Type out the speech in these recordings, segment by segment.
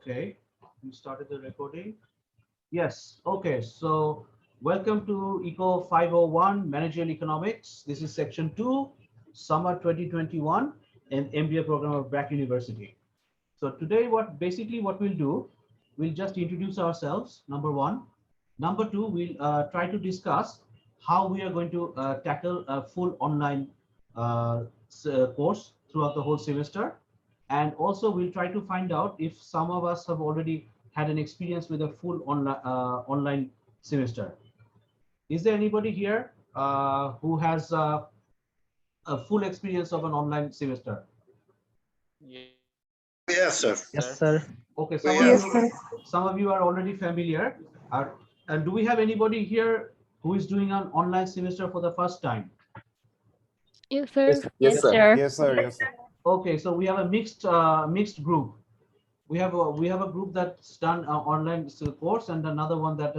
Okay, we started the recording. Yes, okay. So welcome to Eco 501 Managerial Economics. This is section 2, summer 2021, and MBA program of BRAC University. So today what we'll do, we'll just introduce ourselves, number one. Number two, we'll try to discuss how we are going to tackle a full online course throughout the whole semester. And also we'll try to find out if some of us have already had an experience with a full online semester. Is there anybody here who has a full experience of an online semester? Yes, sir. Yes, sir. Okay, Yes, some of you are already familiar. And do we have anybody here who is doing an online semester for the first time? Yes, sir. Yes, sir. Yes, sir. Yes, sir. Okay, so we have a mixed group. We have a group that's done online course and another one that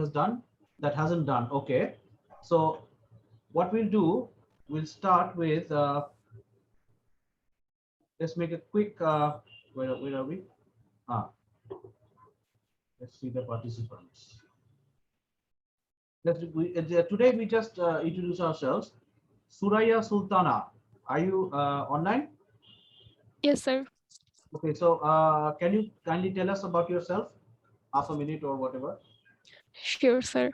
hasn't done. Okay, so what we'll do, we'll start with let's make a quick where are we? Let's see the participants. Today we just introduce ourselves. Suraya Sultana, are you online? Yes, sir. Okay, so can you kindly tell us about yourself, half a minute or whatever? Sure, sir.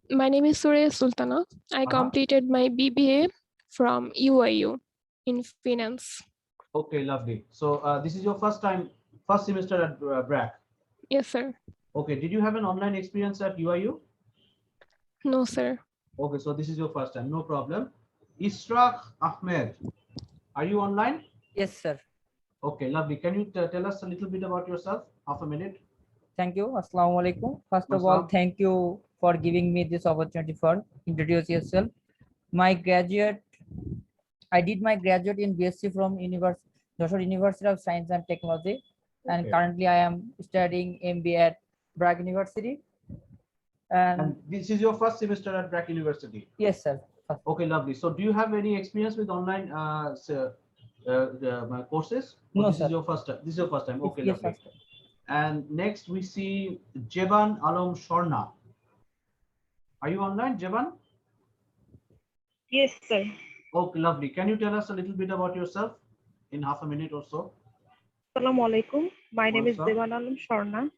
My name is Surya Sultana. I completed my BBA from UIU in finance. Okay, lovely. So this is your first semester at BRAC. Yes, sir. Okay, did you have an online experience at UIU? No, sir. Okay, so this is your first time, no problem. Ishraq Ahmed, are you online? Yes, sir. Okay, lovely. Can you tell us a little bit about yourself, half a minute? Thank you. Assalamu alaikum. First of all, Assalam. thank you for giving me this opportunity for introduce yourself. I did my graduate in BSc from Joshua University of Science and Technology, and Okay. currently I am studying MBA at BRAC University. And this is your first semester at BRAC University? Yes, sir. Okay, lovely. So do you have any experience with online courses? No, This sir. is your first time. This is your first time. Okay, Yes, lovely. sir. And next we see Jeban Alam Shorna. Are you online, Jeban? Yes, sir. Okay, lovely. Can you tell us a little bit about yourself in half a minute or so? Assalamu alaikum. My name is Welcome. Devananam Sharna.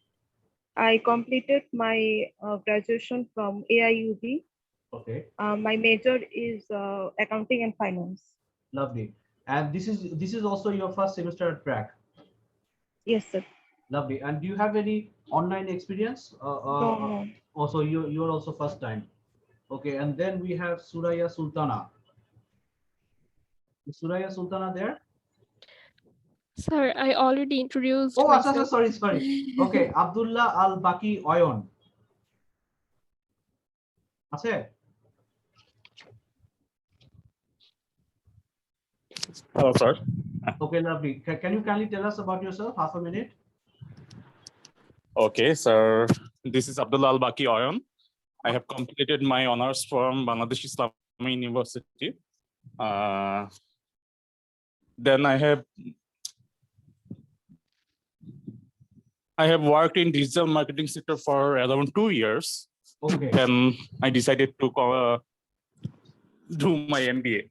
I completed my graduation from AIUB. Okay, My major is accounting and finance. lovely. And this is also your first semester at BRAC. Yes, sir. Lovely. And do you have any online experience? No. Also, you're also first time. Okay, and then we have Suraya Sultana. Is Suraya Sultana there? Sir, I already introduced Oh, myself. sorry. Okay, Abdullah Al Baki Oyon. আছে? Hello, sir. Okay, lovely. Can you kindly tell us about yourself, half a minute? Okay, sir. This is Abdullah Al Baki Oyon. I have completed my honors from Bangladesh Islamic University. Then I have worked in digital marketing sector for around 2 years. Okay. Then I decided to do my MBA.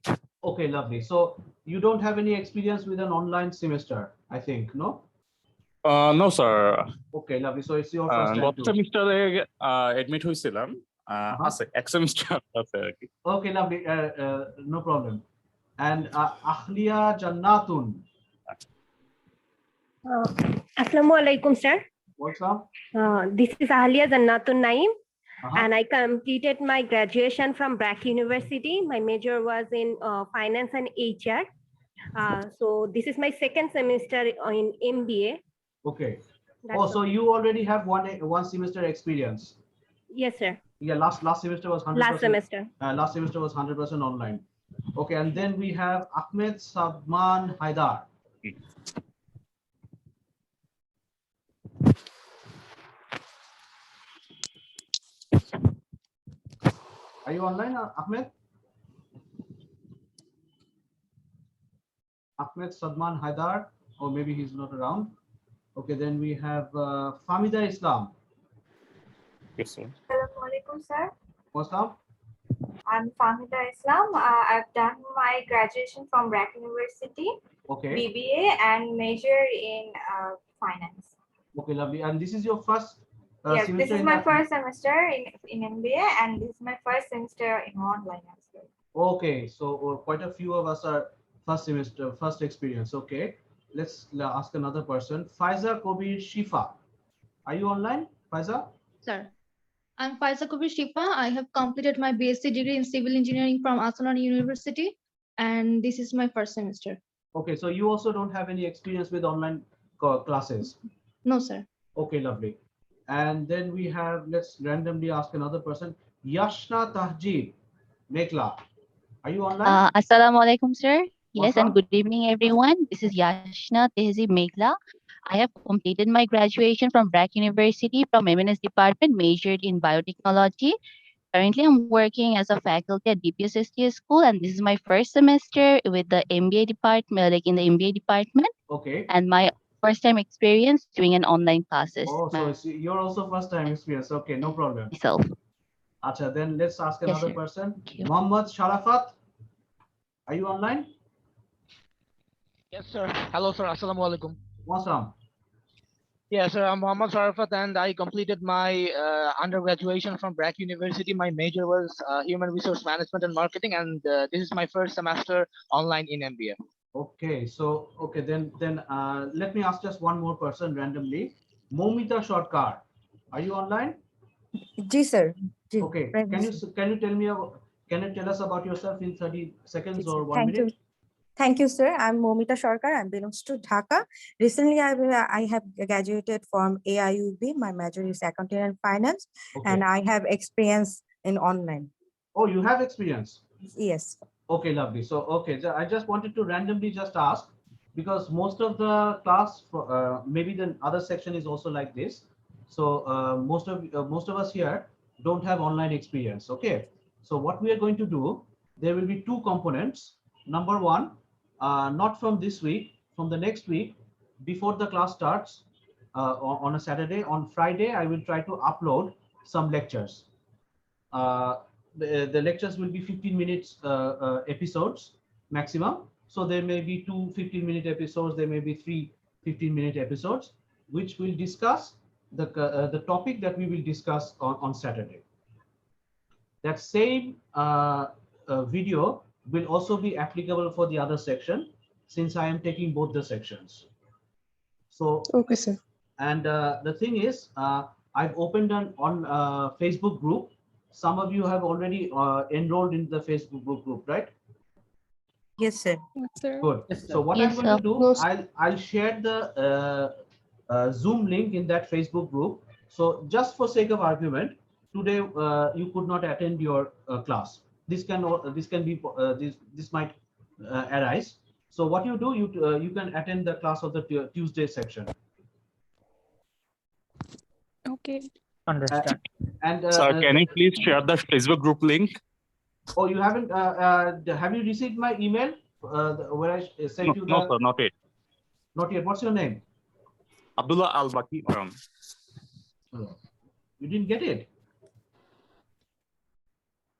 Okay, lovely. So you don't have any experience with an online semester, I think, no? No, sir. Okay, lovely. So it's your first time গত too. সেমিস্টারে admit হয়েছিলাম আছে এক semester আছে আর কি Okay, lovely. No problem. And Ahliya Jannatun. Assalamu alaikum, sir. What's up? This is Ahliya Jannatun Naeem, Uh-huh. and I completed my graduation from BRAC University. My major was in finance and HR. So this is my second semester in MBA. Okay. That's So you already have one semester experience. Yes, sir. Yeah, last semester was 100%. Last semester. Last semester was 100% online. Okay, and then we have Ahmed Sabman Haidar. Are you online, Ahmed? Ahmed Sadman Haidar, or maybe he's not around. Okay, then we have Famida Islam. Yes, sir. Assalamualaikum, sir. What's up? I'm Famida Islam. I've done my graduation from Brack University, Okay. BBA, and major in finance. Okay, lovely. And this is your first Yes, this semester is in my that- first semester in MBA, and this is my first semester in online as well. Okay, so quite a few of us are first semester, first experience. Okay, let's ask another person. Faiza Kobir Shifa. Are you online, Faiza? Sir, I'm Faiza Kubir Shifa. I have completed my BSc degree in civil engineering from Asanan University, and this is my first semester. Okay, so you also don't have any experience with online classes. No, sir. Okay, lovely. And then we have, let's randomly ask another person. Yashna Tahjeeb Mekla. Are you online? Assalamualaikum, sir. What's Yes, and up? good evening, everyone. This is Yashna Tehzib Megla. I have completed my graduation from Brack University from MNS department, majored in biotechnology. Currently, I'm working as a faculty at DPSSTS school, and this is my first semester with the MBA department, like in the MBA department, Okay. and my first time experience doing an online classes Oh, so you're also first time experience. Okay, no problem. myself. Acha, then let's ask Yes, another sir. person. Thank you. Muhammad Sharafat. Are you online? Yes, sir. Hello, sir. Assalamu alaikum. Awesome. Yes, sir. I'm Mohammad Sarafat, and I completed my undergraduation from Brack University. My major was Human Resource Management and Marketing, and this is my first semester online in MBA. Okay, so okay, then let me ask just one more person randomly. Momita Shortkar. Are you online? Ji, sir. Ji, Okay, Prime can Minister. you tell me can you tell us about yourself in 30 seconds Ji, or sir. 1 Thank you. minute? Thank you, sir. I'm Momita Sharkar. I belongs to Dhaka. Recently, I have graduated from AIUB. My major is accounting and finance, Okay. and I have experience in online. Oh, you have experience. Yes. Okay, lovely. So, okay, I just wanted to randomly just ask because most of the class, maybe the other section is also like this. So most of us here don't have online experience. Okay. So what we are going to do, there will be two components. Number one, not from this week, from the next week, before the class starts on a Saturday. On Friday, I will try to upload some lectures. The lectures will be 15 minutes episodes maximum. So there may be two 15-minute episodes, there may be three 15-minute episodes, which will discuss the topic that we will discuss on Saturday. That same video will also be applicable for the other section, since I am taking both the sections. So, Okay, sir. and the thing is, I've opened an on Facebook group. Some of you have already enrolled in the Facebook group, right? Yes, sir. Yes, sir. Good. Yes, sir. So what Yes, I'm going sir. to do, No, sir. I'll share the Zoom link in that Facebook group. So just for sake of argument, today you could not attend your class. This can be this might arise. So what you do, you can attend the class of the Tuesday section. Okay. Understand. And Sir, can you please share the Facebook group link? oh, you haven't? Have you received my email where I sent you the? No, sir, not yet. Not yet. What's your name? Abdullah Al-Baki Aram. You didn't get it.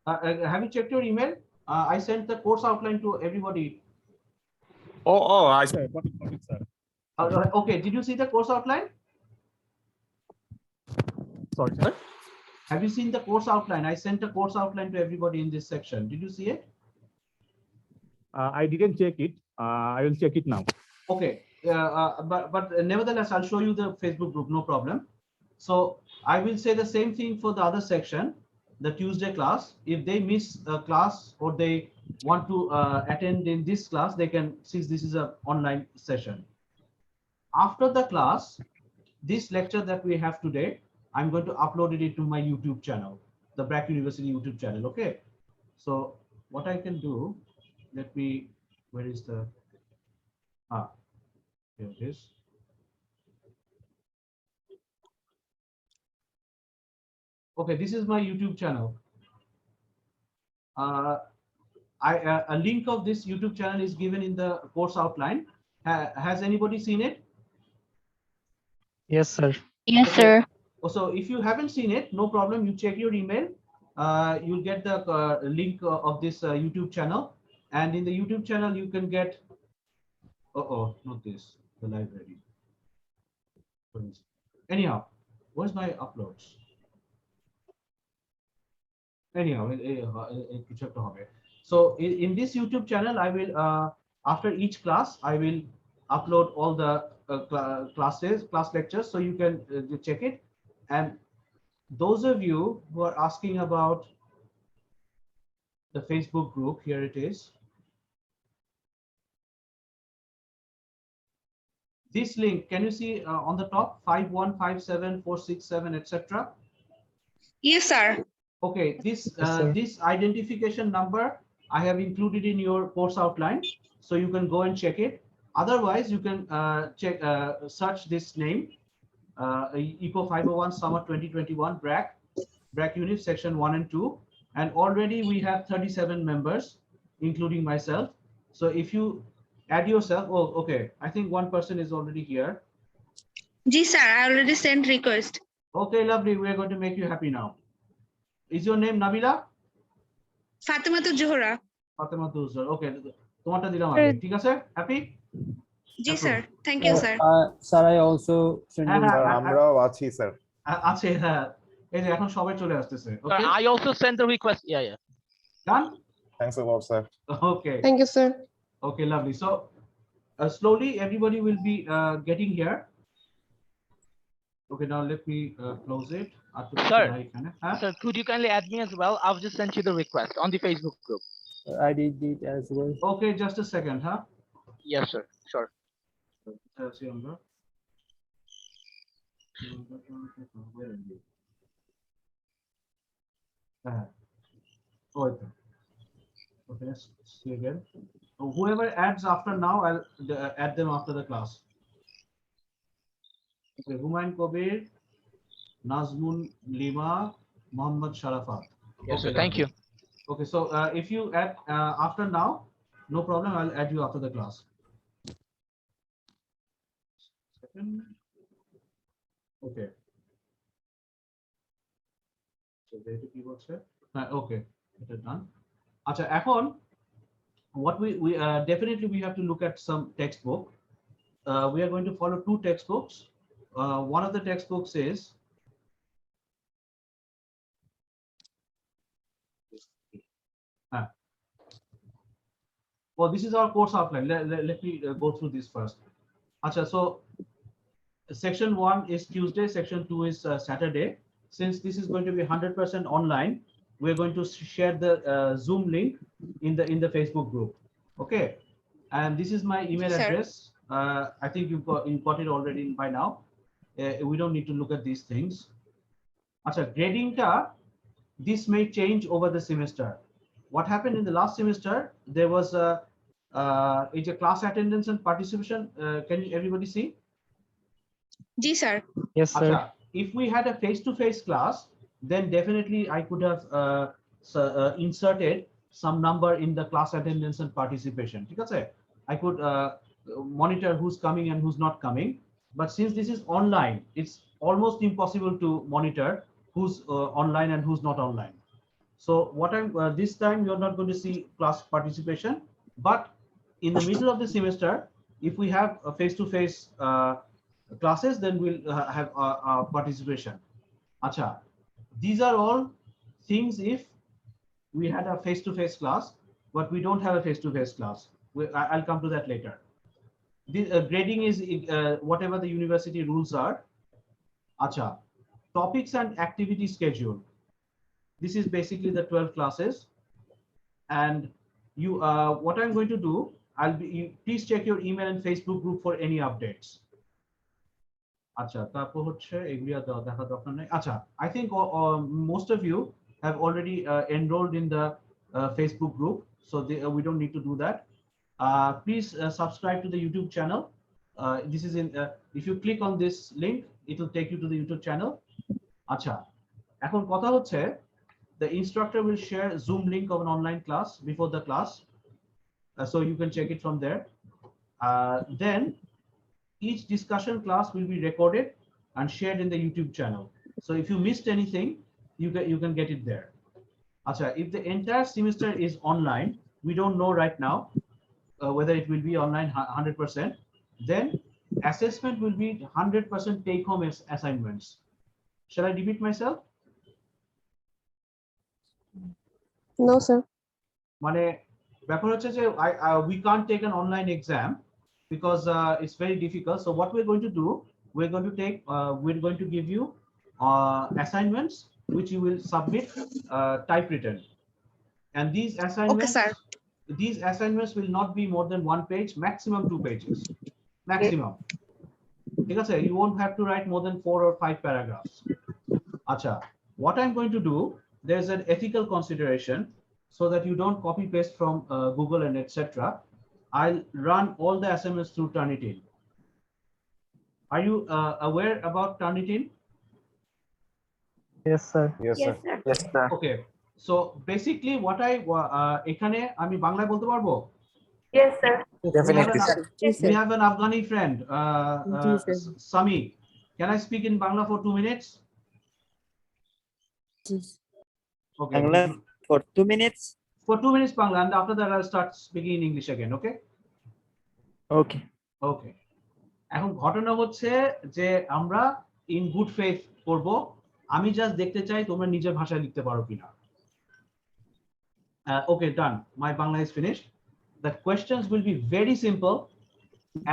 Have you checked your email? I sent the course outline to everybody. Oh, I see. Got it, sir. Okay. Did you see the course outline? Sorry, sir. Have you seen the course outline? I sent a course outline to everybody in this section. Did you see it? I didn't check it. I will check it now. Okay. But nevertheless, I'll show you the Facebook group. No problem. So I will say the same thing for the other section, the Tuesday class. If they miss a class or they want to attend in this class, they can, since this is an online session. After the class, this lecture that we have today, I'm going to upload it into my YouTube channel, the Brack University YouTube channel. Okay. So what I can do, let me, where is the, here it is. Okay, this is my YouTube channel. A link of this YouTube channel is given in the course outline. Has anybody seen it? Yes, sir. Yes, Okay. sir. So if you haven't seen it, no problem. You check your email. You'll get the link of this YouTube channel, and in the YouTube channel you can get. Not this. The library. Anyhow, where's my uploads? Anyhow, so in this YouTube channel, I will after each class I will upload all the class lectures, so you can check it. And those of you who are asking about the Facebook group, here it is. This link, can you see on the top 5157467, etc. Yes, sir. Okay, this Yes, sir. this identification number I have included in your course outline, so you can go and check it. Otherwise, you can check search this name, ECO 501 Summer 2021 BRAC unit section 1 and 2, and already we have 37 members, including myself. So if you add yourself, oh, okay, I think one person is already here. Ji, sir, I already sent request. Okay, lovely. We are going to make you happy now. Is your name Nabila? Fatima to Johra. Fatima Tuzar. Okay, তোমারটা দিলাম আগে, ঠিক আছে? Happy? Ji, sir. Thank you, sir. Sir, I also send you. Sir আমরাও আছি sir. আছে, হ্যাঁ। এই যে এখন সবাই চলে আসতেছে। Sir, Okay? I also sent the request. Yeah. Done? Thanks a lot sir. Okay. Thank you, sir. Okay, lovely. So slowly everybody will be getting here. Okay, now let me close it. Sir, sir, could you kindly add me as well? I've just sent you the request on the Facebook group. I did it as well. Okay, just a second, huh? Yes, sir. Sure. Where are you? Okay, let's see again. Whoever adds after now, I'll add them after the class. Okay, Humayun Kabir, Nazmun Lima, Muhammad Sharafat. Yes, Okay, sir. Thank you. Okay, so if you add after now, no problem. I'll add you after the class. Second. Okay. So there the keywords here. Okay, it is done. Acha, এখন what we definitely we have to look at some textbook. We are going to follow two textbooks. One of the textbooks is well, this is our course outline. Let me go through this first. Acha, so section 1 is Tuesday, section 2 is Saturday. Since this is going to be 100% online, we're going to share the Zoom link in the Facebook group. Okay, and this is my email address. I think you got it already by now. We don't need to look at these things. Acha, grading ta, this may change over the semester. What happened in the last semester, there was a class attendance and participation. Can everybody see? Ji, sir. Yes, sir. Acha, if we had a face-to-face class, then definitely I could have inserted some number in the class attendance and participation. I could monitor who's coming and who's not coming. But since this is online, it's almost impossible to monitor who's online and who's not online. So what I'm this time you're not going to see class participation, but in the middle of the semester, if we have a face-to-face classes, then we'll have participation. Acha, these are all things if we had a face-to-face class, but we don't have a face-to-face class. I'll come to that later. The grading is whatever the university rules are. Acha, topics and activity schedule. This is basically the 12 classes. And you, what I'm going to do, please check your email and Facebook group for any updates. Acha, তারপর হচ্ছে এগুলি দেখা দরকার নাই। আচ্ছা, I think most of you have already enrolled in the Facebook group, so we don't need to do that. Please subscribe to the YouTube channel. This is in. If you click on this link, it will take you to the YouTube channel. আচ্ছা, এখন কথা হচ্ছে, the instructor will share Zoom link of an online class before the class, so you can check it from there. Then each discussion class will be recorded and shared in the YouTube channel. So if you missed anything, you can get it there. Acha, if the entire semester is online, we don't know right now whether it will be online 100%, then assessment will be 100% take-home assignments. Shall I repeat myself? No, sir. মানে ব্যাপার হচ্ছে যে we can't take an online exam because it's very difficult. So what we're going to do, we're going to give you assignments which you will submit typewritten, and these assignments will not be more than 1 page, maximum 2 pages, maximum. Okay, you won't have to write more than 4 or 5 paragraphs. Acha, what I'm going to do, there's an ethical consideration so that you don't copy paste from Google and etc. I'll run all the assignments through Turnitin. Are you aware about Turnitin? Yes, sir. Yes, sir. Yes, sir. Okay, so basically what I এখানে আমি বাংলায় বলতে পারবো? Yes, sir. Definitely, sir. We have an Afghani friend, Sami. Can I speak in Bangla for 2 minutes? Okay. Bangla for 2 minutes. For 2 minutes Bangla, and after that I'll start speaking in English again. Okay. Okay. Okay. এখন ঘটনা হচ্ছে যে আমরা in good faith করব, আমি just দেখতে চাই তোমরা নিজের ভাষায় লিখতে পারো কিনা। Okay, done. My Bangla is finished. The questions will be very simple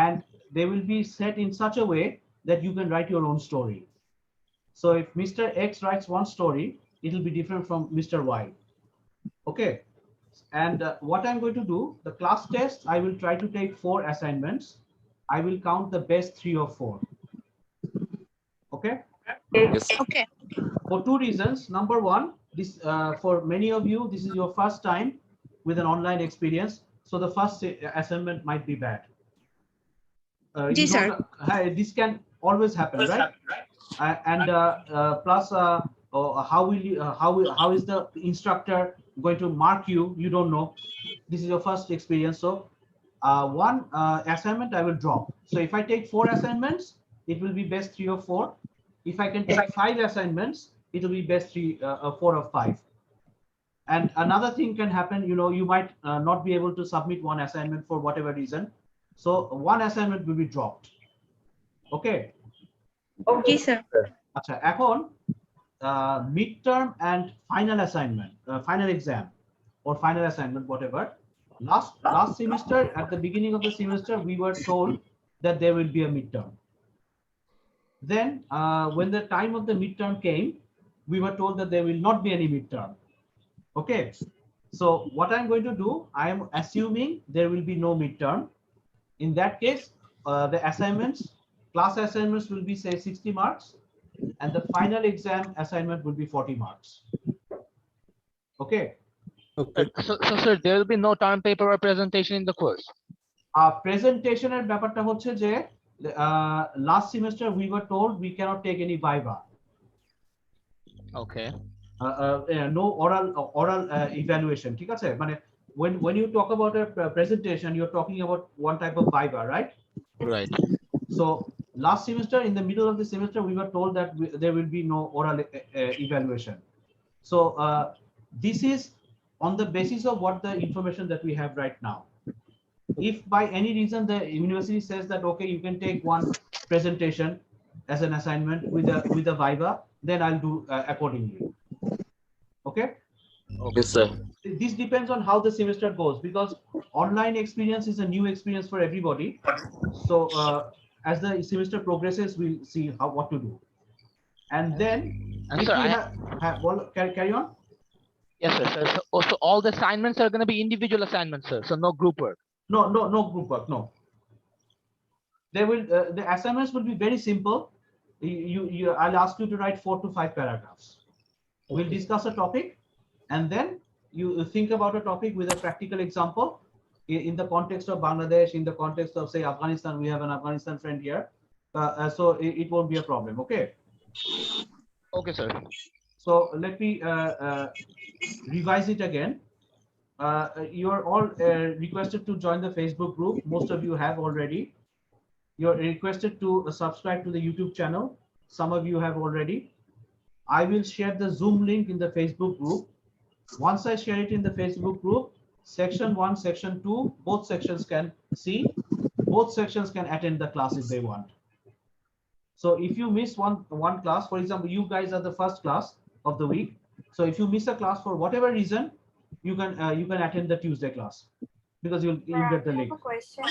and they will be set in such a way that you can write your own story. So if Mr. X writes one story, it will be different from Mr. Y. Okay. And what I'm going to do, the class test, I will try to take 4 assignments. I will count the best 3 or 4. Okay. Yes. Okay. For 2 reasons. Number 1, this for many of you, this is your first time with an online experience, so the first assignment might be bad. Yes, sir. This can always happen, right? And plus, how is the instructor going to mark you? You don't know. This is your first experience, so one assignment I will drop. So if I take 4 assignments, it will be best 3 or 4. If I can take 5 assignments, it will be best 4 or 5. And another thing can happen, you might not be able to submit one assignment for whatever reason. So one assignment will be dropped. Okay. Okay, sir. Acha, এখন midterm and final assignment, final exam or final assignment, whatever. Last semester, at the beginning of the semester, we were told that there will be a midterm. Then when the time of the midterm came, we were told that there will not be any midterm. Okay, so what I'm going to do, I am assuming there will be no midterm. In that case, the assignments, class assignments will be say 60 marks, and the final exam assignment will be 40 marks. Okay. Okay. So sir, there will be no term paper or presentation in the course. Presentation এর ব্যাপারটা হচ্ছে যে last semester we were told we cannot take any viva. Okay. No oral evaluation. ঠিক আছে, মানে when you talk about a presentation, you're talking about one type of viva, right? Right. So last semester, in the middle of the semester, we were told that there will be no oral evaluation. So this is on the basis of what the information that we have right now. If by any reason the university says that okay, you can take one presentation as an assignment with a viva, then I'll do accordingly. Okay. Yes, sir. This depends on how the semester goes, because online experience is a new experience for everybody. So as the semester progresses, we'll see what to do. And then if sir, we well, carry on. Yes, sir. So also all the assignments are going to be individual assignments, sir. So no group work. No group work. No. They will. The assignments will be very simple. I'll ask you to write 4 to 5 paragraphs. We'll discuss a topic, and then you think about a topic with a practical example in the context of Bangladesh, in the context of say Afghanistan. We have an Afghanistan friend here, so it won't be a problem. Okay. Okay, sir. So let me revise it again. You're all requested to join the Facebook group. Most of you have already. You're requested to subscribe to the YouTube channel. some of you have already. I will share the Zoom link in the Facebook group. Once I share it in the Facebook group, section 1, section 2, both sections can see, both sections can attend the class if they want. So if you miss one class, for example, you guys are the first class of the week. So if you miss a class for whatever reason, you can attend the Tuesday class because you'll get the I link. have a question.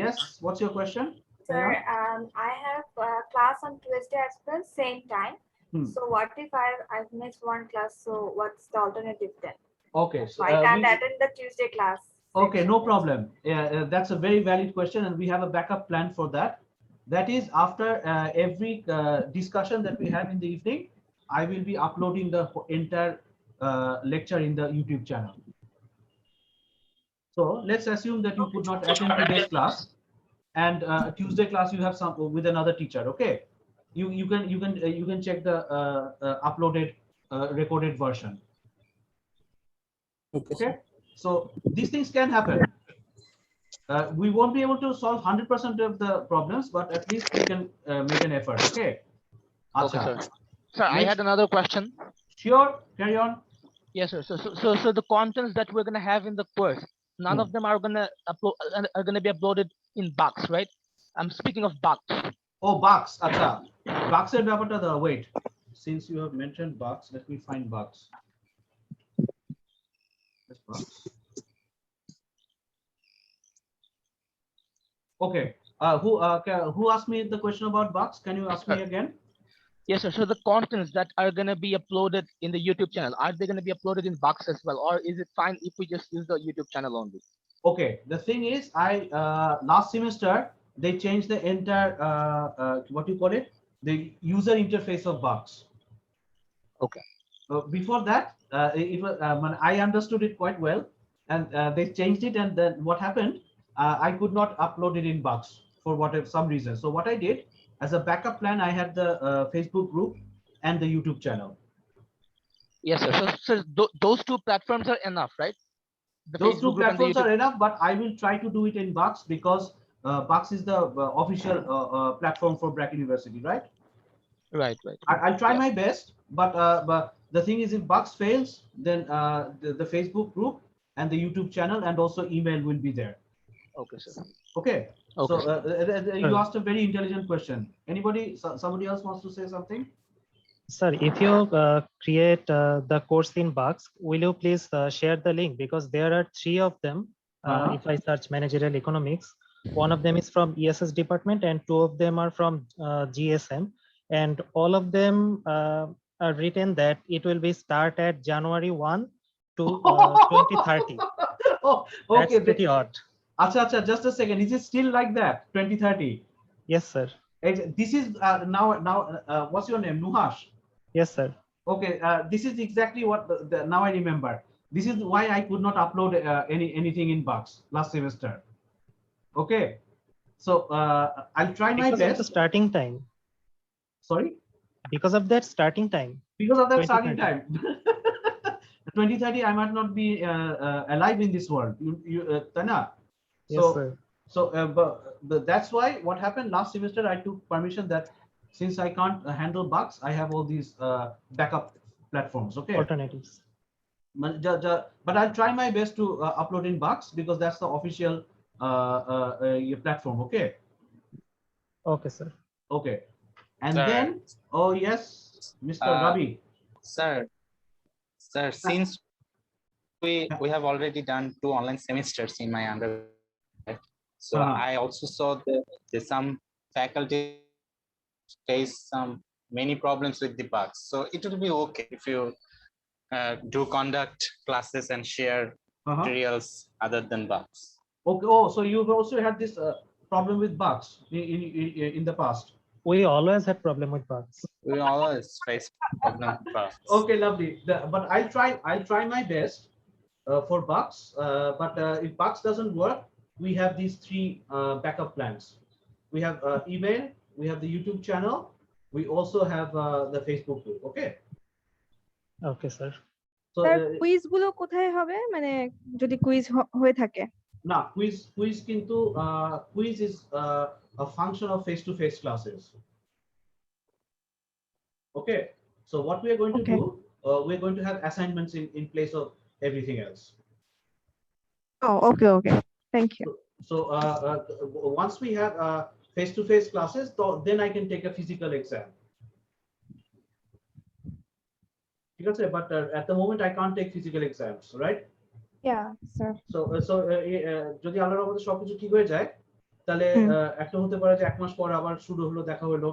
Yes, what's your question? Sir, I have class on Tuesday as well, same time. So what if I've missed one class? So what's the alternative then? Okay, so I can't attend the Tuesday class. okay, no problem. That's a very valid question, and we have a backup plan for that. That is, after every discussion that we have in the evening, I will be uploading the entire lecture in the YouTube channel. So let's assume that you could not attend today's class, and Tuesday class you have some with another teacher. Okay, you can check the uploaded recorded version. Okay, so these things can happen. We won't be able to solve 100% of the problems, but at least we can make an effort. Okay. Okay, sir. Sir, I had another question. Sure, carry on. Yes, sir. So the contents that we're gonna have in the course, none of them are gonna be uploaded in box, right? I'm speaking of box. Oh, box. Acha. Box and the wait. Since you have mentioned box, let me find box. This box. Okay. Who asked me the question about box? Can you ask me again? Yes, sir. So the contents that are going to be uploaded in the YouTube channel, are they going to be uploaded in box as well? Or is it fine if we just use the YouTube channel only? Okay. The thing is, last semester, they changed the entire, what do you call it? The user interface of box. Okay. Before that, it was, I understood it quite well. And they changed it. And then what happened? I could not upload it in box for some reason. So what I did, as a backup plan, I had the Facebook group and the YouTube channel. Yes, sir. So those two platforms are enough, right? Those two platforms are enough, but I will try to do it in Box because Box is the official platform for Brack University, right? Right. I'll try my best, but the thing is, if Box fails, then the Facebook group and the YouTube channel and also email will be there. Okay, sir. Okay. So you Sir. asked a very intelligent question. Somebody else wants to say something? Sir, if you create the course in Box, will you please share the link? Because there are 3 of them. If I search managerial economics, one of them is from ESS department and 2 of them are from GSM. And all of them are written that it will be start at January 1 to 2030. Oh, okay. That's pretty odd. Acha, just a second. Is it still like that? 2030? Yes, sir. This is now what's your name? Nuhash? Yes, sir. Okay, this is exactly what now I remember. This is why I could not upload anything in Box last semester. Okay, so I'll try my Because best. of the starting time. Sorry? Because of that starting time. Because of that starting time. 2030, I might not be alive in this world. Tana. Yes, sir. So but that's why what happened last semester, I took permission that since I can't handle bugs, I have all these backup platforms. Okay. Alternatives. But I'll try my best to upload in bugs because that's the official platform. Okay. Okay, sir. Okay. And Sir. then, oh yes, Mr. Ravi. Sir, since we have already done 2 online semesters in my undergrad, so I also saw that some faculty face many problems with the bugs. So it will be okay if you do conduct classes and share materials other than bugs. Okay. Oh, so you've also had this problem with bugs in the past. We always had problem with bugs. We always face problem with bugs. Okay, lovely. But I'll try my best for bugs. But if bugs doesn't work, we have these 3 backup plans. We have email, we have the YouTube channel, we also have the Facebook group. Okay. Okay, sir. So quiz গুলো কোথায় হবে মানে যদি quiz হয়ে থাকে? না, quiz কিন্তু quiz is a function of face-to-face classes. Okay. So what we are going to Okay. do, we're going to have assignments in place of everything else. Oh, okay, okay. Thank you. So once we have face-to-face classes, then I can take a physical exam. But at the moment, I can't take physical exams, right? Yeah, sir. যদি আল্লাহর রহমতে সবকিছু ঠিক হয়ে যায়, তাহলে একটা হতে পারে যে 1 মাস পর আবার শুরু হলো, দেখা হলো,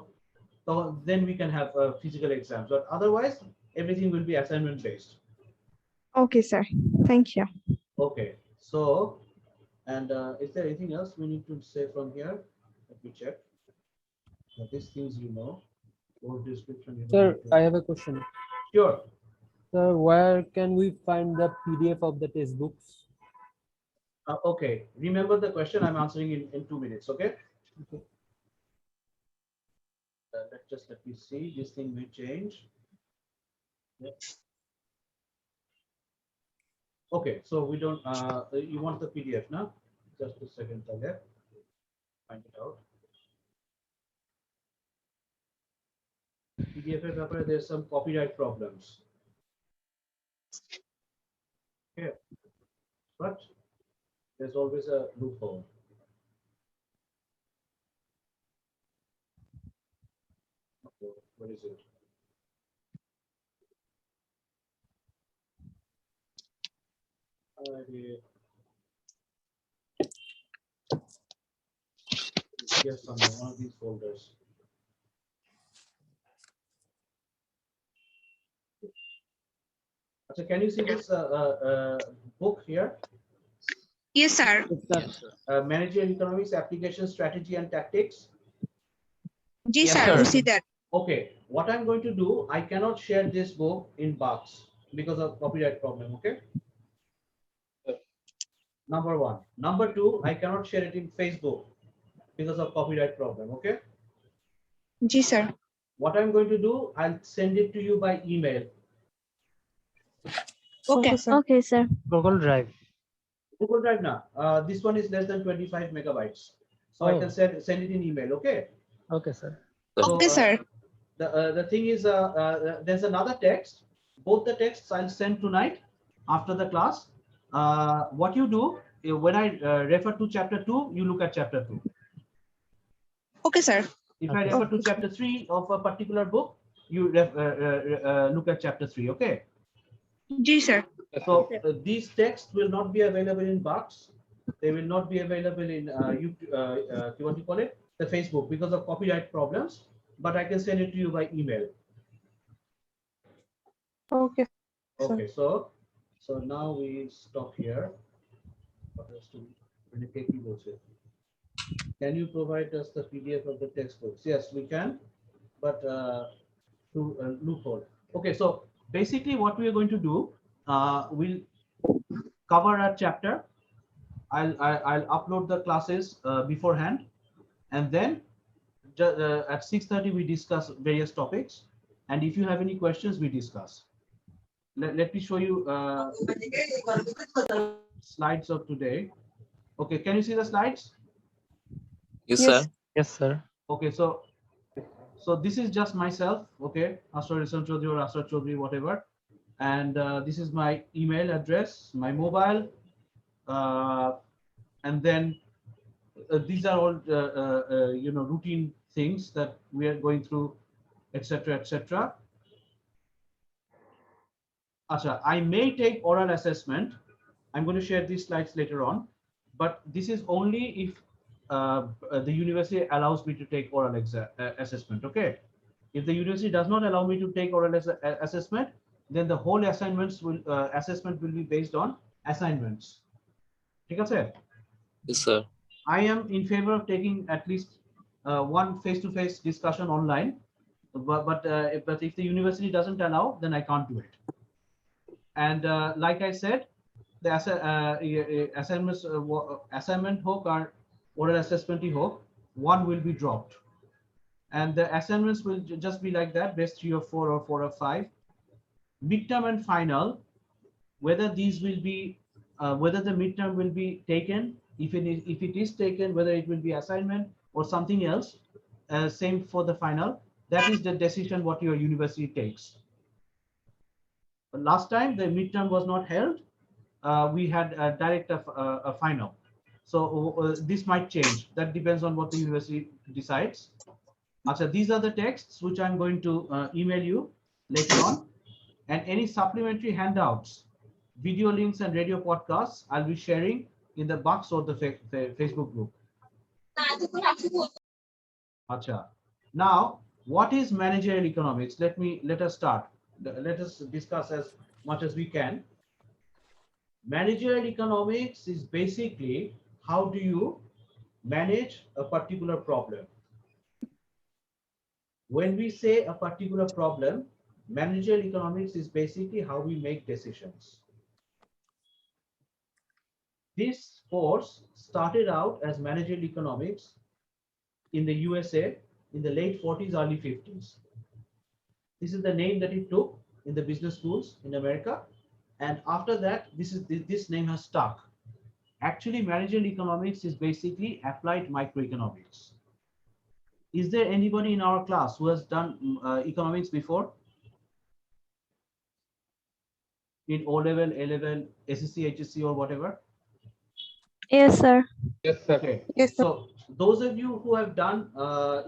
তো then we can have physical exams. But otherwise, everything will be assignment based. Okay, sir. Thank you. Okay. So, and is there anything else we need to say from here? Let me check. These things you know. Course description. Sir, I have a question. Sure. Sir, where can we find the PDF of the test books? Okay. Remember the question I'm answering in 2 minutes. Okay. Okay. Let me see. This thing may change. Yeah. Okay. So we don't. You want the PDF now? Just a second. Okay. Find it out. PDF paper. There's some copyright problems. Okay. But there's always a loophole. Okay, what is it? Yes, somewhere, one of these folders. So can you see this book here? Yes, sir. Managerial Economics, Application, Strategy and Tactics. Yes, sir. We see that. Okay, what I'm going to do, I cannot share this book in Box because of copyright problem. Okay. Number 1. Number 2, I cannot share it in Facebook because of copyright problem. Okay. Yes, sir. What I'm going to do, I'll send it to you by email. Okay. Okay, sir. Google Drive. Google Drive now. This one is less than 25 megabytes. So I can send it in email. Okay. Okay, sir. Okay, sir. The thing is, there's another text. Both the texts I'll send tonight after the class. What you do, when I refer to chapter 2, you look at chapter 2. Okay, sir. If I refer to chapter 3 of a particular book, you look at chapter 3. Okay. Yes, sir. So these texts will not be available in Box. They will not be available in YouTube, what do you call it? The Facebook because of copyright problems. But I can send it to you by email. Okay. Okay. So now we stop here. Can you provide us the PDF of the textbooks? Yes, we can, but through a loophole. Okay. So basically, what we are going to do, we'll cover a chapter. I'll upload the classes beforehand, and then at 6:30 we discuss various topics, and if you have any questions, we discuss. Let me show you slides of today. Okay, can you see the slides? Yes, sir. Yes, sir. Okay, so this is just myself. Okay, Asrar Islam Chaudhary or Asrar Chaudhary, whatever, and this is my email address, my mobile, and then these are all routine things that we are going through, etc., etc. Acha, I may take oral assessment. I'm going to share these slides later on, but this is only if the university allows me to take oral assessment. Okay, if the university does not allow me to take oral assessment, then the whole assessment will be based on assignments. ঠিক আছে? Yes, sir. I am in favor of taking at least one face-to-face discussion online, but if the university doesn't allow, then I can't do it. And like I said, the assignment hook or oral assessment hook, one will be dropped, and the assignments will just be like that, best 3 or 4 or 4 or 5. Midterm and final, whether these will be, whether the midterm will be taken, if it is taken, whether it will be assignment or something else, same for the final. That is the decision what your university takes. But last time the midterm was not held, we had direct a final. So this might change. That depends on what the university decides. So these are the texts which I'm going to email you later on, and any supplementary handouts, video links and radio podcasts I'll be sharing in the box or the Facebook group. Acha. Now, what is managerial economics? Let us start. Let us discuss as much as we can. Managerial economics is basically how do you manage a particular problem. When we say a particular problem, managerial economics is basically how we make decisions. This course started out as managerial economics in the USA in the late 40s, early 50s. This is the name that it took in the business schools in America. And after that, this name has stuck. Actually, managerial economics is basically applied microeconomics. Is there anybody in our class who has done economics before? In O-level, A-level, SSC, HSC, or whatever? Yes, sir. Yes, sir. Okay. Yes, sir. So those of you who have done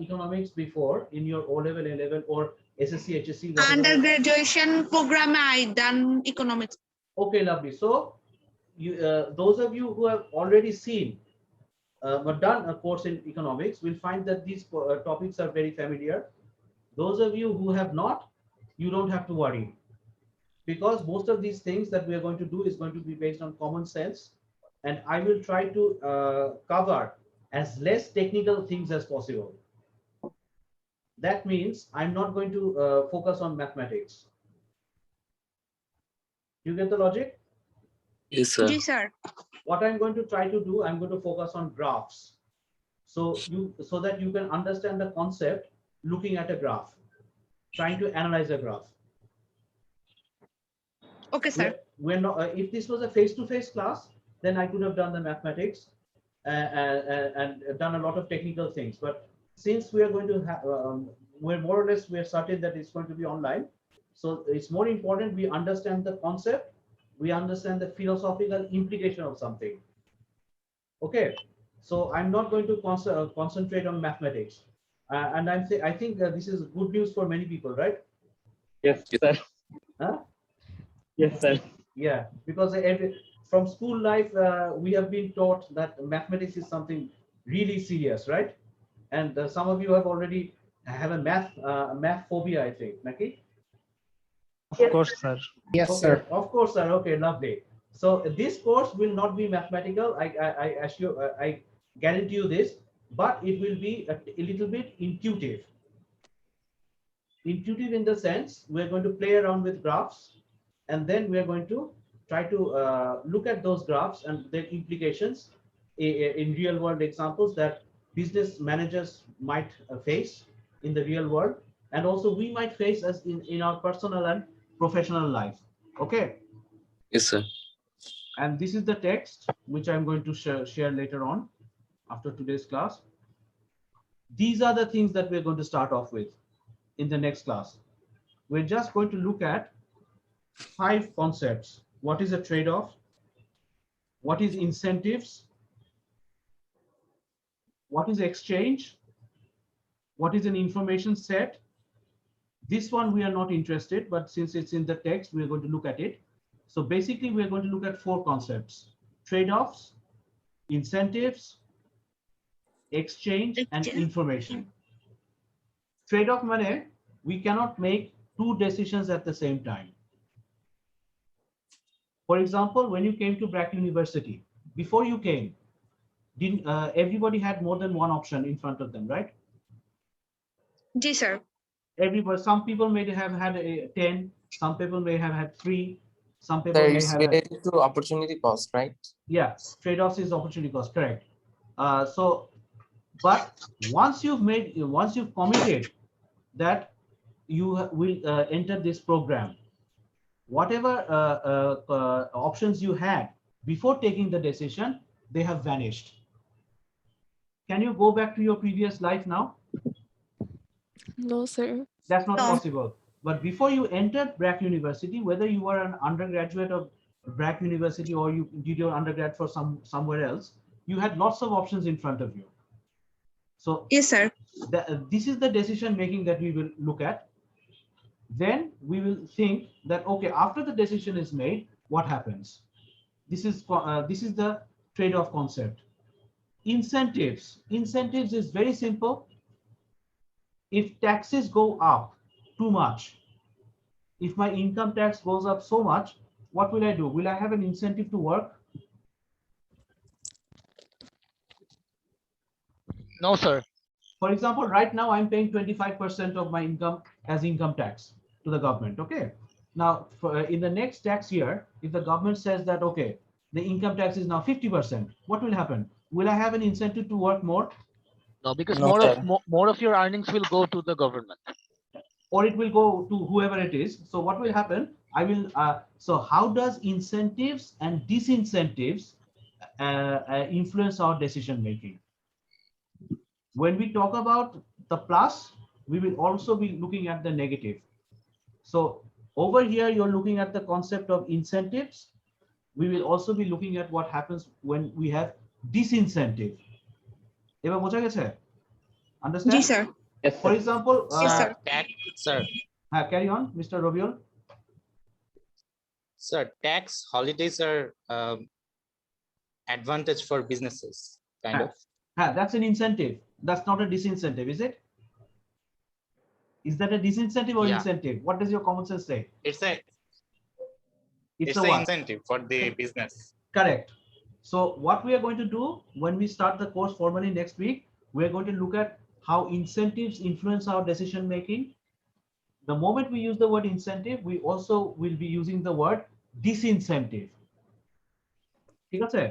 economics before in your O-level, A-level, or SSC, HSC, whatever. Undergraduation program, I done economics. Okay, lovely. So you, those of you who have already seen or done a course in economics will find that these topics are very familiar. Those of you who have not, you don't have to worry, because most of these things that we are going to do is going to be based on common sense, and I will try to cover as less technical things as possible. That means I'm not going to focus on mathematics. You get the logic? Yes, sir. Yes, sir. What I'm going to try to do, I'm going to focus on graphs. So that you can understand the concept looking at a graph, trying to analyze a graph. Okay, sir. We're not, if this was a face-to-face class, then I could have done the mathematics and done a lot of technical things. But since we are going to have, we're more or less, we're certain that it's going to be online. So it's more important we understand the concept, we understand the philosophical implication of something. Okay, so I'm not going to concentrate on mathematics. And I think this is good news for many people, right? Yes, sir. Huh? Yes, sir. Yeah, because from school life, we have been taught that mathematics is something really serious, right? And some of you have already have a math phobia, I think, Naki? Of course, sir. Yes, okay, sir. Of course, sir. Okay, lovely. So this course will not be mathematical. I guarantee you this, but it will be a little bit intuitive. Intuitive in the sense we're going to play around with graphs, and then we're going to try to look at those graphs and their implications in real world examples that business managers might face in the real world, and also we might face as in our personal and professional life. Okay. Yes, sir. And this is the text which I'm going to share later on after today's class. These are the things that we're going to start off with in the next class. We're just going to look at 5 concepts. What is a trade-off? What is incentives? What is exchange? What is an information set? This one we are not interested, but since it's in the text, we're going to look at it. So basically, we're going to look at 4 concepts: trade-offs, incentives, exchange, and information. Trade-off means we cannot make 2 decisions at the same time. For example, when you came to Brack University, before you came, didn't everybody had more than one option in front of them, right? Yes, sir. Everybody, some people may have had a 10, some people may have had 3, some people Sir, may it's have related to opportunity cost, right? Yeah, trade-offs is opportunity cost, correct. But once you've committed that you will enter this program, whatever options you had before taking the decision, they have vanished. Can you go back to your previous life now? No, sir. That's not possible. But before you entered BRAC University, whether you were an undergraduate of BRAC University or you did your undergrad for somewhere else, you had lots of options in front of you. So yes, sir. This is the decision making that we will look at. Then we will think that, okay, after the decision is made, what happens? This is the trade-off concept. Incentives. Incentives is very simple. If taxes go up too much, if my income tax goes up so much, what will I do? Will I have an incentive to work? No, sir. For example, right now I'm paying 25% of my income as income tax to the government. Okay. Now, in the next tax year, if the government says that, okay, the income tax is now 50%, what will happen? Will I have an incentive to work more? No, because No, sir. more of your earnings will go to the government. Or it will go to whoever it is. So what will happen? I will. So how does incentives and disincentives influence our decision making? When we talk about the plus, we will also be looking at the negative. So over here, you're looking at the concept of incentives. We will also be looking at what happens when we have disincentive. এবার বোঝা গেছে? Understand? Yes, sir. Yes, For sir. example, Yes, sir. Sir, carry on, Mr. Robiol. sir, tax holidays are advantage for businesses, kind of. That's an incentive. That's not a disincentive, is it? Is that a disincentive or incentive? What does your common sense say? It's It's an what? incentive for the business. Correct. So what we are going to do when we start the course formally next week, we are going to look at how incentives influence our decision making. The moment we use the word incentive, we also will be using the word disincentive. ঠিক আছে?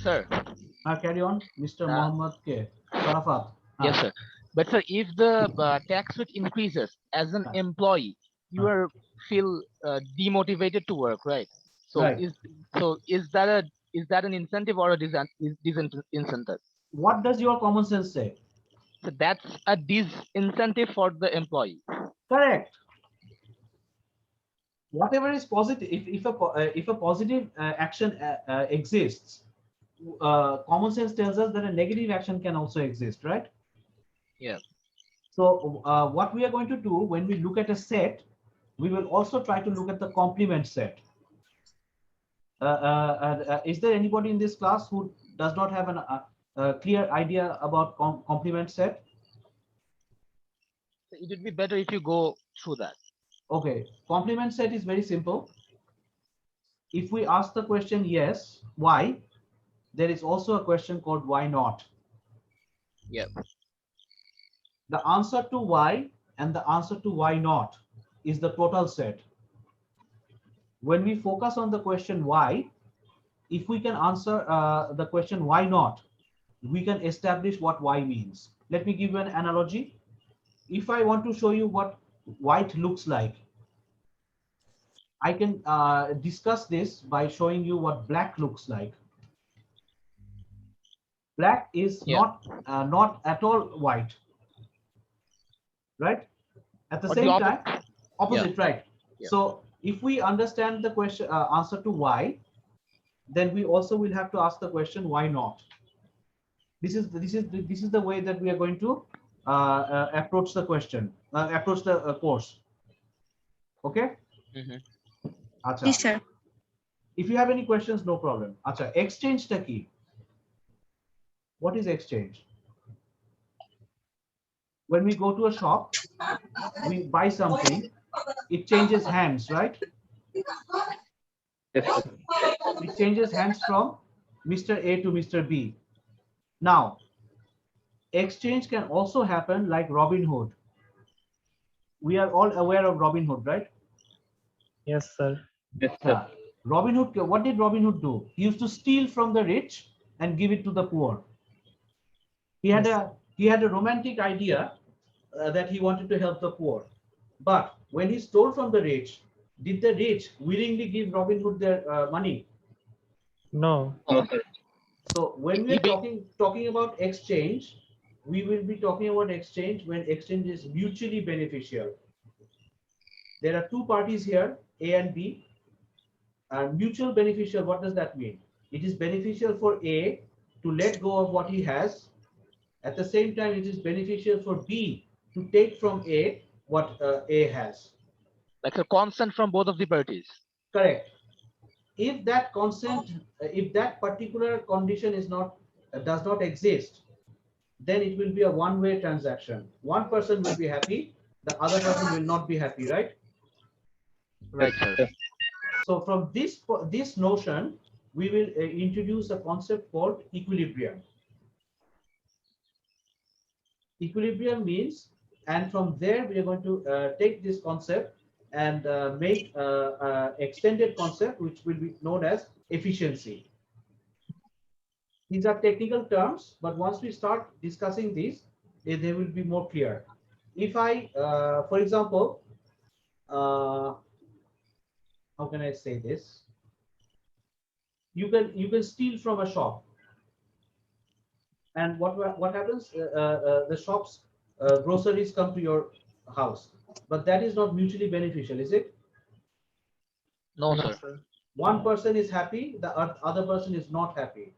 Sir. Carry on, Mr. Mohammed K. Sharafat. Yes, sir. But sir, if the tax rate increases as an employee, you are feel demotivated to work, right? So Right. is that an incentive or a disincentive? What does your common sense say? So that's a disincentive for the employee. Correct. Whatever is positive, if a positive action exists, common sense tells us that a negative action can also exist, right? Yeah. So what we are going to do when we look at a set, we will also try to look at the complement set. Is there anybody in this class who does not have a clear idea about complement set? It would be better if you go through that. Okay, complement set is very simple. If we ask the question yes, why, there is also a question called why not. Yeah. The answer to why and the answer to why not is the total set. When we focus on the question why, if we can answer the question why not, we can establish what why means. Let me give you an analogy. If I want to show you what white looks like, I can discuss this by showing you what black looks like. Black is not at all white, right? At the same time, opposite, right? Yeah. So if we understand the question answer to why, then we also will have to ask the question why not. This is the way that we are going to approach the question, approach the course. Okay. Acha. Yes, sir. If you have any questions, no problem. Acha, exchange ta ki? What is exchange? When we go to a shop, we buy something, it changes hands, right? Yes, sir. It changes hands from Mr. A to Mr. B. Now, exchange can also happen like Robin Hood. We are all aware of Robin Hood, right? Yes, sir. Yes, sir. Robin Hood, what did Robin Hood do? He used to steal from the rich and give it to the poor. He had a romantic idea that he wanted to help the poor. But when he stole from the rich, did the rich willingly give Robin Hood their money? No. So when we are talking about exchange, we will be talking about exchange when exchange is mutually beneficial. There are two parties here, A and B. And mutual beneficial, what does that mean? It is beneficial for A to let go of what he has. At the same time, it is beneficial for B to take from A what A has. Like a consent from both of the parties. Correct. If that consent, if that particular condition is not does not exist, then it will be a one-way transaction. One person will be happy, the other person will not be happy, right? Right, sir. So from this notion, we will introduce a concept called equilibrium. Equilibrium means, and from there we are going to take this concept and make extended concept which will be known as efficiency. These are technical terms, but once we start discussing these, they will be more clear. If I, for example, how can I say this? You can steal from a shop, and what happens? The shop's groceries come to your house, but that is not mutually beneficial, is it? No, sir. One person is happy, the other person is not happy.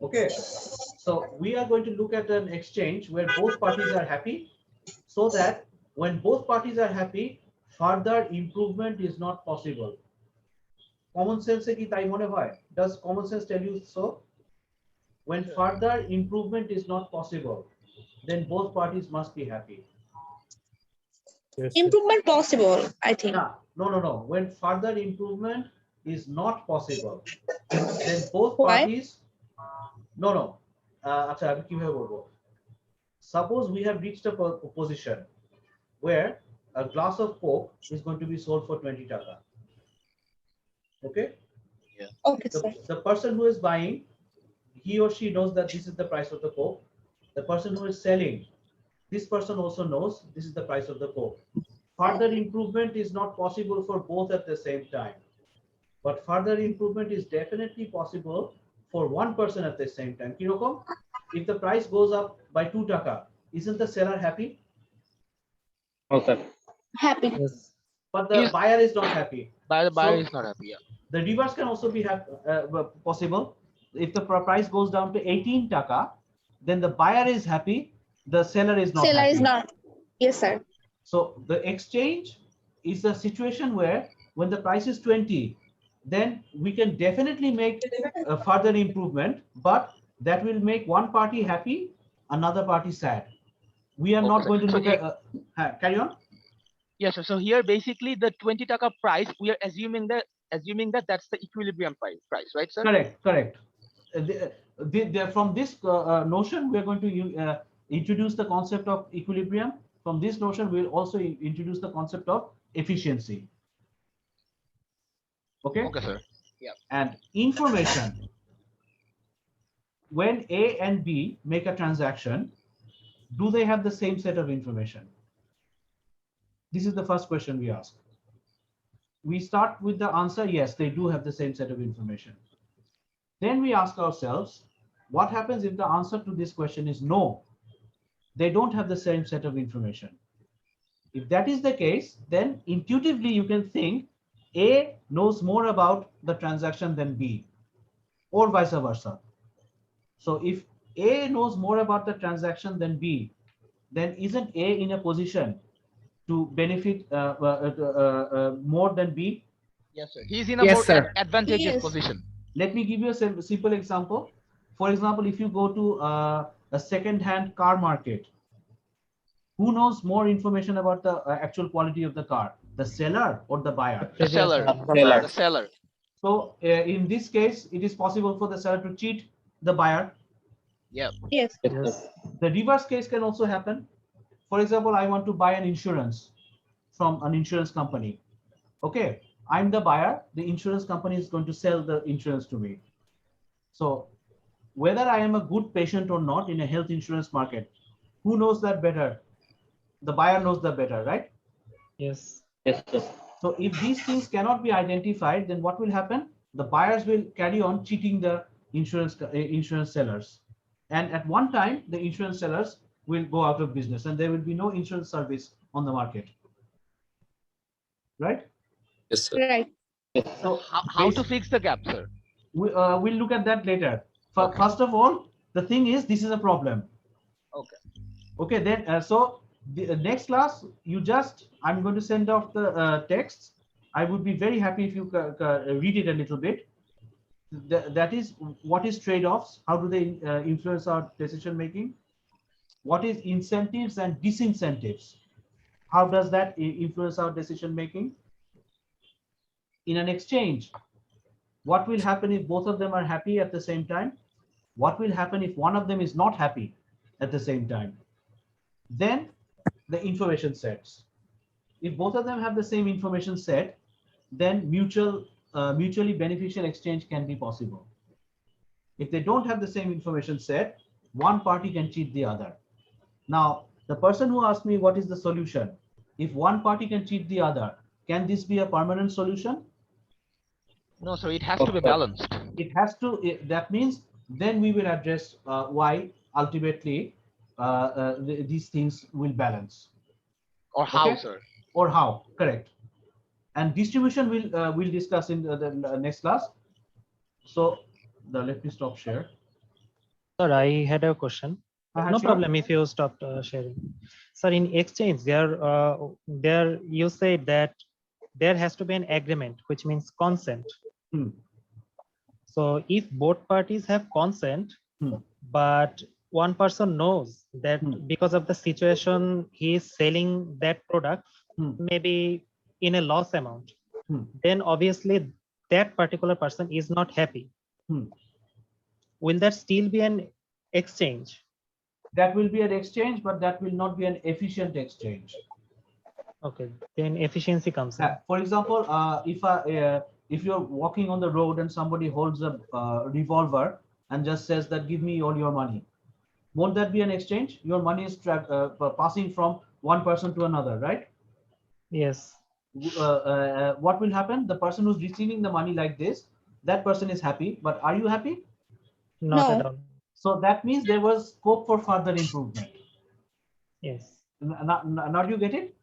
Okay, so we are going to look at an exchange where both parties are happy, so that when both parties are happy, further improvement is not possible. Common sense ki tai mone hoy? Does common sense tell you so? When further improvement is not possible, then both parties must be happy. Improvement possible, I think. No. When further improvement is not possible, then both parties. No. Suppose we have reached a position where a glass of Coke is going to be sold for 20 taka. Okay? Yeah. Okay, sir. The person who is buying, he or she knows that this is the price of the Coke. The person who is selling, this person also knows this is the price of the Coke. Further improvement is not possible for both at the same time. But further improvement is definitely possible for one person at the same time. Kirokom, if the price goes up by 2 taka, isn't the seller happy? Okay. Happy. Yes. But the buyer is not happy. The buyer is not happy. Yeah. The reverse can also be possible. If the price goes down to 18 taka, then the buyer is happy, the seller is not happy. Seller is not. Yes, sir. So the exchange is a situation where when the price is 20, then we can definitely make a further improvement, but that will make one party happy, another party sad. We are not going to look at, carry on. Yes, sir. So here basically the 20 taka price, we are assuming that that's the equilibrium price, right, sir? Correct. From this notion, we are going to introduce the concept of equilibrium. From this notion, we will also introduce the concept of efficiency. Okay. Okay, sir. Yeah. And information. When A and B make a transaction, do they have the same set of information? This is the first question we ask. We start with the answer, yes, they do have the same set of information. Then we ask ourselves, what happens if the answer to this question is no? They don't have the same set of information. If that is the case, then intuitively you can think A knows more about the transaction than B, or vice versa. So if A knows more about the transaction than B, then isn't A in a position to benefit more than B? Yes, sir. He's in a more advantageous position. Let me give you a simple example. For example, if you go to a second-hand car market, who knows more information about the actual quality of the car, the seller or the buyer? The seller. The seller. So in this case, it is possible for the seller to cheat the buyer. Yeah. Yes. The reverse case can also happen. For example, I want to buy an insurance from an insurance company. Okay, I'm the buyer. The insurance company is going to sell the insurance to me. So whether I am a good patient or not in a health insurance market, who knows that better? The buyer knows that better, right? Yes. Yes. So if these things cannot be identified, then what will happen? The buyers will carry on cheating the insurance sellers. And at one time, the insurance sellers will go out of business and there will be no insurance service on the market. Right? Yes, sir. Right. So How to fix the gap, sir? We'll look at that later. First of all, the thing is, this is a problem. Okay. Okay, then so the next class, I'm going to send off the texts. I would be very happy if you read it a little bit. That is, what is trade-offs? How do they influence our decision making? What is incentives and disincentives? How does that influence our decision making? In an exchange, what will happen if both of them are happy at the same time? What will happen if one of them is not happy at the same time? Then the information sets. If both of them have the same information set, then mutually beneficial exchange can be possible. If they don't have the same information set, one party can cheat the other. Now, the person who asked me what is the solution, if one party can cheat the other, can this be a permanent solution? No, sir, it has to be balanced. It has to, that means then we will address why ultimately these things will balance. Or how, Okay? sir? Or how, correct. And distribution we'll discuss in the next class. So let me stop share. Sir, I had a question. No Sure. problem if you stopped sharing. Sir, in exchange, there you say that there has to be an agreement, which means consent. So if both parties have consent, but one person knows that because of the situation he is selling that product, maybe in a loss amount, then obviously that particular person is not happy. Will that still be an exchange? That will be an exchange, but that will not be an efficient exchange. Okay, then efficiency comes in. For example, if you're walking on the road and somebody holds a revolver and just says that give me all your money, won't that be an exchange? Your money is passing from one person to another, right? Yes. What will happen? The person who's receiving the money like this, that person is happy, but are you happy? Not at all. So that means there was scope for further improvement. Yes. Now do you get it?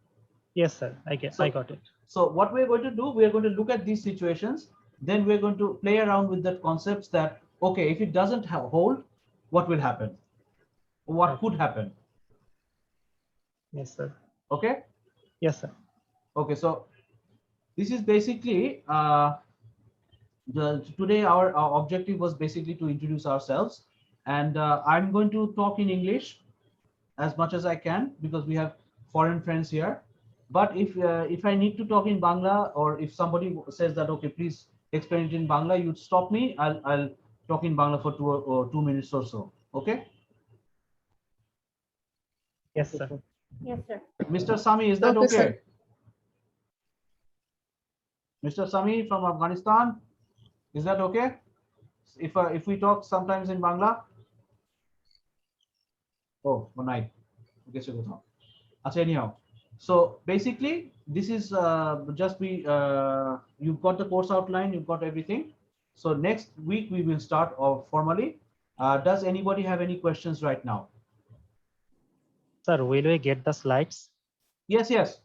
Yes, sir. I got it. So what we're going to do, we're going to look at these situations. Then we're going to play around with the concepts that, okay, if it doesn't hold, what will happen? What could happen? Yes, sir. Okay. Yes, sir. Okay, so this is basically today our objective was basically to introduce ourselves, and I'm going to talk in English as much as I can because we have foreign friends here. But if I need to talk in Bangla, or if somebody says that okay, please explain it in Bangla, you'd stop me. I'll talk in Bangla for 2 minutes or so. Okay. Yes, sir. Yes, sir. Mr. Sami, is that Okay, okay? sir. Mr. Sami from Afghanistan, is that okay? If we talk sometimes in Bangla? Oh, one night. Okay, so anyhow. So basically, this is you've got the course outline, you've got everything. So next week we will start formally. Does anybody have any questions right now? Sir, will we get the slides? Yes, yes.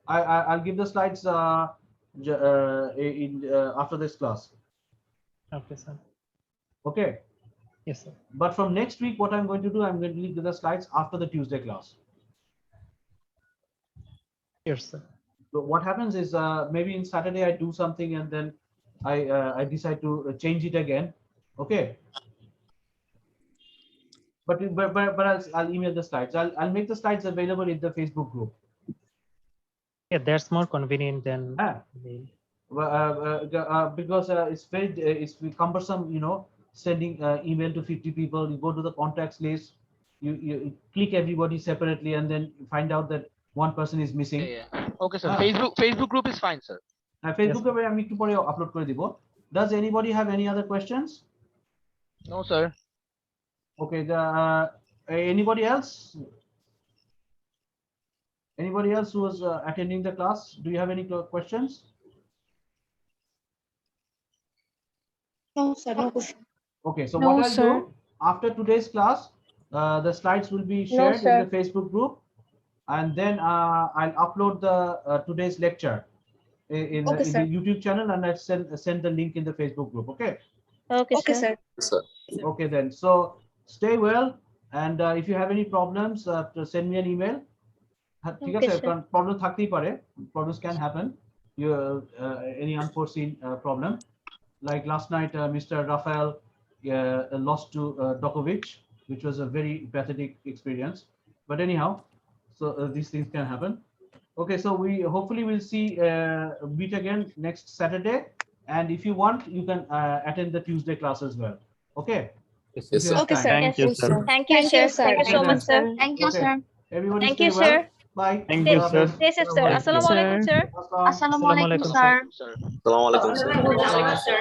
I'll give the slides after this class. Okay, sir. Okay. Yes, sir. But from next week, what I'm going to do, I'm going to give the slides after the Tuesday class. Yes, sir. So what happens is maybe in Saturday I do something and then I decide to change it again. Okay. But I'll email the slides. I'll make the slides available in the Facebook group. Yeah, that's more convenient than mail. Because it's cumbersome, sending email to 50 people. You go to the contacts list, you click everybody separately, and then you find out that one person is missing. Yeah. Okay, sir. Facebook group is fine, sir. Facebook আমি একটু পরে upload করে দিব. Does anybody have any other questions? No, sir. Okay. Anybody else? Anybody else who was attending the class? Do you have any questions? No, sir. No question. Okay. So No, what I'll sir. do, after today's class, the slides will be No, shared in sir. the Facebook group, and then I'll upload the today's lecture in Okay, the sir. YouTube channel, and I'll send the link in the Facebook group. Okay. Okay, sir. Okay then. So stay well, and if you have any problems, to send me an email. ঠিক আছে, কারণ problem থাকতেই পারে, problems can happen. You any unforeseen problem, like last night, Mr. Rafael lost to Djokovic, which was a very pathetic experience. But anyhow, so these things can happen. Okay, so we hopefully will see meet again next Saturday, and if you want, you can attend the Tuesday class as well. Okay. Yes, If you have Okay, time. sir. Thank you, sir. Thank you, sir. Thank you so Okay, much, then. sir. Thank you, Okay. sir. Everybody Thank stay you, well. sir. Bye. Thank you, sir. Stay safe, sir. Assalamu Assalamu alaikum, sir. alaikum. Assalamualaikum, sir. Assalam. Assalamualaikum, sir.